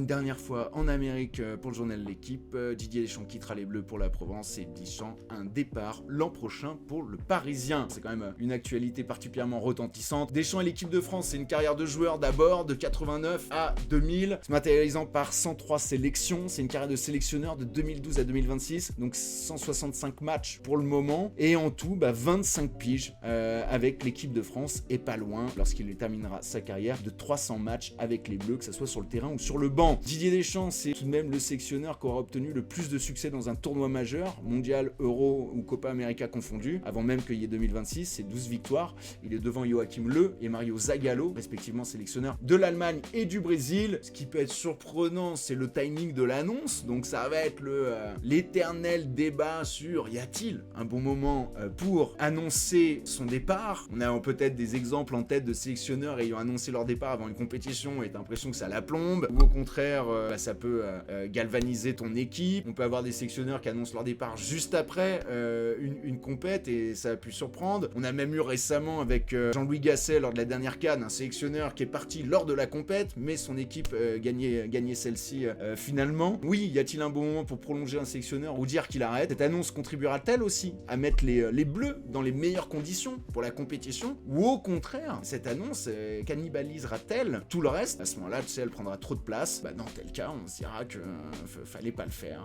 une dernière fois en Amérique pour le journal de l'équipe. Didier Deschamps quittera les Bleus pour la Provence et Deschamps un départ l'an prochain pour le Parisien. C'est quand même une actualité particulièrement retentissante. Deschamps et l'équipe de France, c'est une carrière de joueur d'abord de 89 à 2000, se matérialisant par 103 sélections. C'est une carrière de sélectionneur de 2012 à 2026, donc 165 matchs pour le moment. Et en tout, 25 piges avec l'équipe de France et pas loin lorsqu'il terminera sa carrière de 300 matchs avec les Bleus, que ce soit sur le terrain ou sur le banc. Didier Deschamps, c'est tout de même le sélectionneur qui aura obtenu le plus de succès dans un tournoi majeur, mondial, Euro ou Copa América confondu, avant même qu'il y ait 2026, c'est 12 victoires. Il est devant Joachim Löw et Mario Zagallo, respectivement sélectionneurs de l'Allemagne et du Brésil. Ce qui peut être surprenant, c'est le timing de l'annonce, donc ça va être l'éternel débat sur y a-t-il un bon moment pour annoncer son départ. On a peut-être des exemples en tête de sélectionneurs ayant annoncé leur départ avant une compétition et t'as l'impression que ça la plombe, ou au contraire ça peut galvaniser ton équipe. On peut avoir des sélectionneurs qui annoncent leur départ juste après une compète et ça a pu surprendre. On a même eu récemment avec Jean-Louis Gasset lors de la dernière CAN, un sélectionneur qui est parti lors de la compète mais son équipe gagnait celle-ci finalement. Oui, y a-t-il un bon moment pour prolonger un sélectionneur ou dire qu'il arrête? Cette annonce contribuera-t-elle aussi à mettre les Bleus dans les meilleures conditions pour la compétition, ou au contraire, cette annonce cannibalisera-t-elle tout le reste? À ce moment-là, tu sais, elle prendra trop de place. Dans tel cas, on se dira que fallait pas le faire.